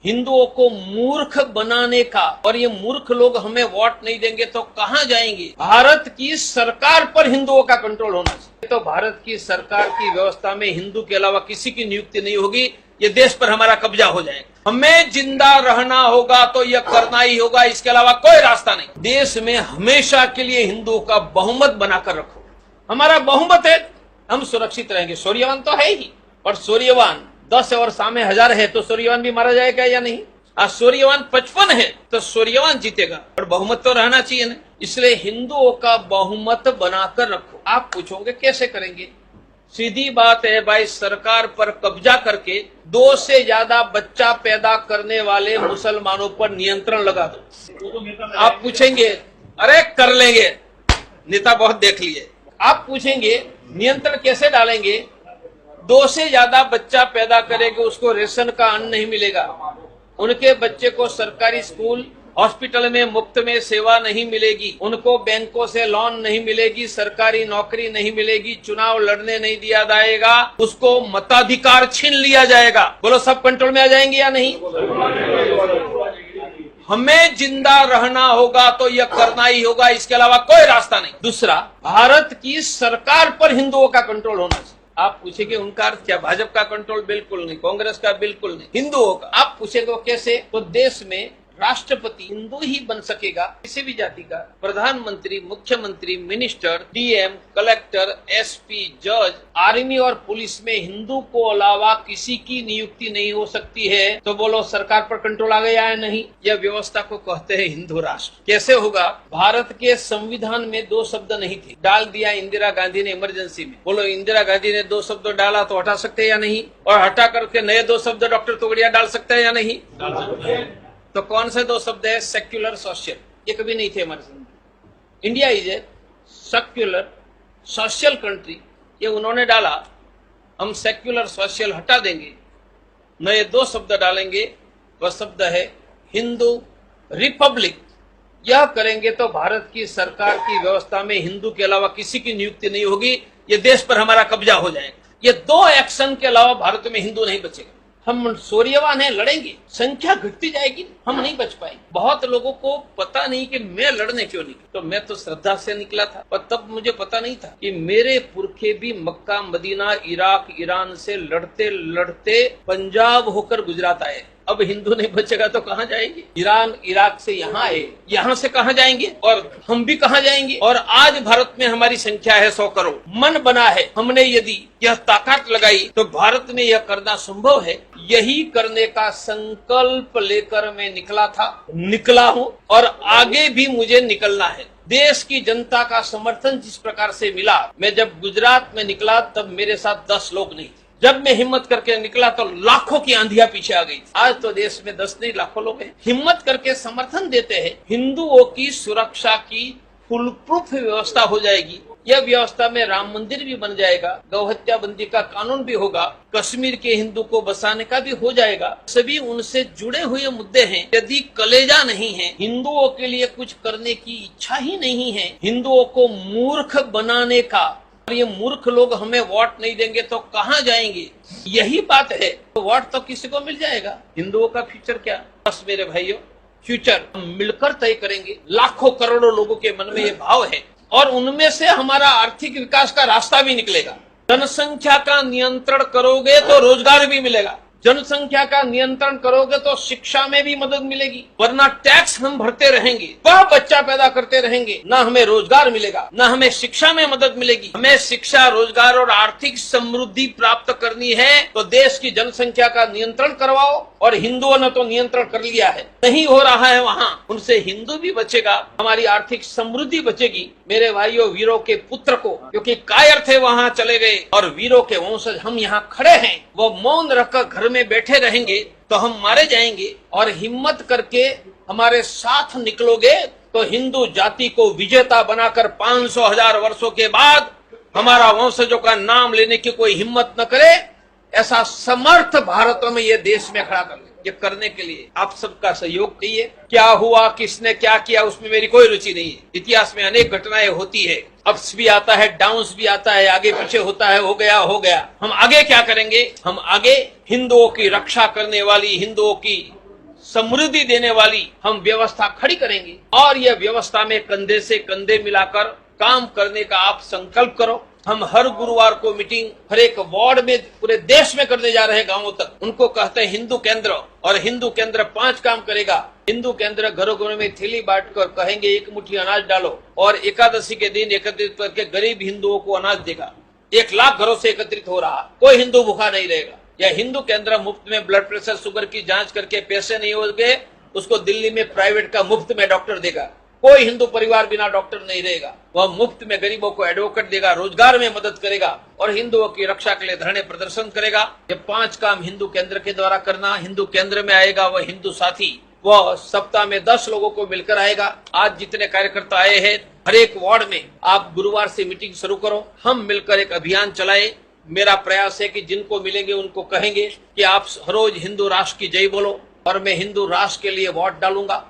हिंदुओं को मूर्ख बनाने का, और ये मूर्ख लोग हमें वोट नहीं देंगे तो कहां जाएंगे। भारत की सरकार पर हिंदुओं का कंट्रोल होना चाहिए। तो भारत की सरकार की व्यवस्था में हिंदू के अलावा किसी की नियुक्ति नहीं होगी। ये देश पर हमारा कब्जा हो जाएगा। हमें जिंदा रहना होगा तो यह करना ही होगा, इसके अलावा कोई रास्ता नहीं। देश में हमेशा के लिए हिंदुओं का बहुमत बनाकर रखो। हमारा बहुमत है, हम सुरक्षित रहेंगे। सूर्यवान तो है ही, और सूर्यवान 10 और सामने 1000 है तो सूर्यवान भी मारा जाएगा या नहीं। आज सूर्यवान 55 है तो सूर्यवान जीतेगा, और बहुमत तो रहना चाहिए ना। इसलिए हिंदुओं का बहुमत बनाकर रखो। आप पूछोगे कैसे करेंगे? सीधी बात है भाई, सरकार पर कब्जा करके 2 से ज्यादा बच्चा पैदा करने वाले मुसलमानों पर नियंत्रण लगा दो। आप पूछेंगे अरे कर लेंगे, नेता बहुत देख लिए। आप पूछेंगे नियंत्रण कैसे डालेंगे? 2 से ज्यादा बच्चा पैदा करेंगे, उसको रेशन का अन्न नहीं मिलेगा, उनके बच्चे को सरकारी स्कूल हॉस्पिटल में मुफ्त में सेवा नहीं मिलेगी, उनको बैंकों से लोन नहीं मिलेगी, सरकारी नौकरी नहीं मिलेगी, चुनाव लड़ने नहीं दिया जाएगा, उसको मताधिकार छीन लिया जाएगा। बोलो सब कंट्रोल में आ जाएंगे या नहीं? हमें जिंदा रहना होगा तो यह करना ही होगा, इसके अलावा कोई रास्ता नहीं। दूसरा, भारत की सरकार पर हिंदुओं का कंट्रोल होना चाहिए। आप पूछेंगे उनका अर्थ क्या? भाजपा का कंट्रोल बिल्कुल नहीं, कांग्रेस का बिल्कुल नहीं, हिंदुओं का। आप पूछेंगे कैसे? तो देश में राष्ट्रपति हिंदू ही बन सकेगा, किसी भी जाति का। प्रधानमंत्री, मुख्यमंत्री, मिनिस्टर, डीएम, कलेक्टर, एसपी, जज, आर्मी और पुलिस में हिंदू को अलावा किसी की नियुक्ति नहीं हो सकती है। तो बोलो सरकार पर कंट्रोल आ गया है? नहीं। यह व्यवस्था को कहते हैं हिंदू राष्ट्र। कैसे होगा? भारत के संविधान में 2 शब्द नहीं थे, डाल दिया इंदिरा गांधी ने इमरजेंसी में। बोलो इंदिरा गांधी ने 2 शब्द डाला तो हटा सकते हैं या नहीं? और हटा करके नए 2 शब्द डॉक्टर तोगड़िया डाल सकते हैं या नहीं? तो कौन से 2 शब्द है? Secular, social. ये कभी नहीं थे हमारे सामने। India is a secular social country, ये उन्होंने डाला। हम सेक्युलर सोशल हटा देंगे, नए 2 शब्द डालेंगे। वह शब्द है हिंदू रिपब्लिक। यह करेंगे तो भारत की सरकार की व्यवस्था में हिंदू के अलावा किसी की नियुक्ति नहीं होगी। ये देश पर हमारा कब्जा हो जाएगा। ये 2 एक्शन के अलावा भारत में हिंदू नहीं बचेगा। हम सूर्यवान है, लड़ेंगे, संख्या घटती जाएगी, हम नहीं बच पाएंगे। बहुत लोगों को पता नहीं कि मैं लड़ने क्यों निकला। तो मैं तो श्रद्धा से निकला था, पर तब मुझे पता नहीं था कि मेरे पुरखे भी मक्का, मदीना, इराक, ईरान से लड़ते लड़ते पंजाब होकर गुजरात आए। अब हिंदू नहीं बचेगा तो कहाँ जाएंगे? ईरान, इराक से यहाँ आए, यहाँ से कहाँ जाएंगे? और हम भी कहाँ जाएंगे? और आज भारत में हमारी संख्या है 100 करोड़। मन बना है, हमने यदि यह ताकत लगाई तो भारत में यह करना संभव है। यही करने का संकल्प लेकर मैं निकला हूँ, और आगे भी मुझे निकलना है। देश की जनता का समर्थन जिस प्रकार से मिला, मैं जब गुजरात में निकला तब मेरे साथ 10 लोग नहीं थे। जब मैं हिम्मत करके निकला तो लाखों की आंधियां पीछे आ गई। आज तो देश में 10 नहीं लाखों लोग हैं, हिम्मत करके समर्थन देते हैं। हिंदुओं की सुरक्षा की फुल प्रूफ व्यवस्था हो जाएगी। यह व्यवस्था में राम मंदिर भी बन जाएगा, गौ हत्या बंदी का कानून भी होगा, कश्मीर के हिंदू को बसाने का भी हो जाएगा। सभी उनसे जुड़े हुए मुद्दे हैं। यदि कलेजा नहीं है, हिंदुओं के लिए कुछ करने की इच्छा ही नहीं है, हिंदुओं को मूर्ख बनाने का, और ये मूर्ख लोग हमें वोट नहीं देंगे तो कहां जाएंगे, यही बात है। तो वोट तो किसी को मिल जाएगा। हिंदुओं का फ्यूचर क्या? बस मेरे भाइयों, फ्यूचर हम मिलकर तय करेंगे। लाखों करोड़ों लोगों के मन में ये भाव है, और उनमें से हमारा आर्थिक विकास का रास्ता भी निकलेगा। जनसंख्या का नियंत्रण करोगे तो रोजगार भी मिलेगा, जनसंख्या का नियंत्रण करोगे तो शिक्षा में भी मदद मिलेगी। वरना टैक्स हम भरते रहेंगे, वह बच्चा पैदा करते रहेंगे, न हमें रोजगार मिलेगा, न हमें शिक्षा में मदद मिलेगी। हमें शिक्षा, रोजगार और आर्थिक समृद्धि प्राप्त करनी है तो देश की जनसंख्या का नियंत्रण करवाओ। और हिंदुओं ने तो नियंत्रण कर लिया है, नहीं हो रहा है वहाँ, उनसे हिंदू भी बचेगा, हमारी आर्थिक समृद्धि बचेगी। मेरे भाइयों, वीरों के पुत्र को, क्योंकि कायर थे वहाँ चले गए, और वीरों के वंशज हम यहाँ खड़े हैं, वो मौन रखकर घर में बैठे रहेंगे तो हम मारे जाएंगे। और हिम्मत करके हमारे साथ निकलोगे तो हिंदू जाति को विजेता बनाकर 500,000 वर्षों के बाद हमारा वंशजों का नाम लेने की कोई हिम्मत न करे, ऐसा समर्थ भारत में ये देश में खड़ा कर ले। ये करने के लिए आप सबका सहयोग चाहिए। क्या हुआ, किसने क्या किया, उसमें मेरी कोई रुचि नहीं है। इतिहास में अनेक घटनाएं होती है, अप्स भी आता है, डाउन्स भी आता है, आगे पीछे होता है, हो गया। हम आगे क्या करेंगे? हम आगे हिंदुओं की रक्षा करने वाली, हिंदुओं की समृद्धि देने वाली हम व्यवस्था खड़ी करेंगे और यह व्यवस्था में कंधे से कंधे मिलाकर काम करने का आप संकल्प करो। हम हर गुरुवार को मीटिंग हर एक वार्ड में पूरे देश में करने जा रहे हैं, गांवों तक। उनको कहते हैं हिंदू केंद्र, और हिंदू केंद्र 5 काम करेगा। हिंदू केंद्र घरों घरों में थैली बांटकर कहेंगे 1 मुट्ठी अनाज डालो, और एकादशी के दिन एकत्रित करके गरीब हिंदुओं को अनाज देगा। 1 लाख घरों से एकत्रित हो रहा, कोई हिंदू भूखा नहीं रहेगा। यह हिंदू केंद्र मुफ्त में ब्लड प्रेशर शुगर की जांच करके पैसे नहीं होंगे, उसको दिल्ली में प्राइवेट का मुफ्त में डॉक्टर देगा। कोई हिंदू परिवार बिना डॉक्टर नहीं रहेगा। वह मुफ्त में गरीबों को एडवोकेट देगा, रोजगार में मदद करेगा और हिंदुओं की रक्षा के लिए धरने प्रदर्शन करेगा। ये 5 काम हिंदू केंद्र के द्वारा करना। हिंदू केंद्र में आएगा वह हिंदू साथी, वह सप्ताह में 10 लोगों को मिलकर आएगा। आज जितने कार्यकर्ता आए हैं, हर एक वार्ड में आप गुरुवार से मीटिंग शुरू करो, हम मिलकर एक अभियान चलाए। मेरा प्रयास है कि जिनको मिलेंगे उनको कहेंगे कि आप रोज हिंदू राष्ट्र की जय बोलो, और मैं हिंदू राष्ट्र के लिए वोट डालूंगा।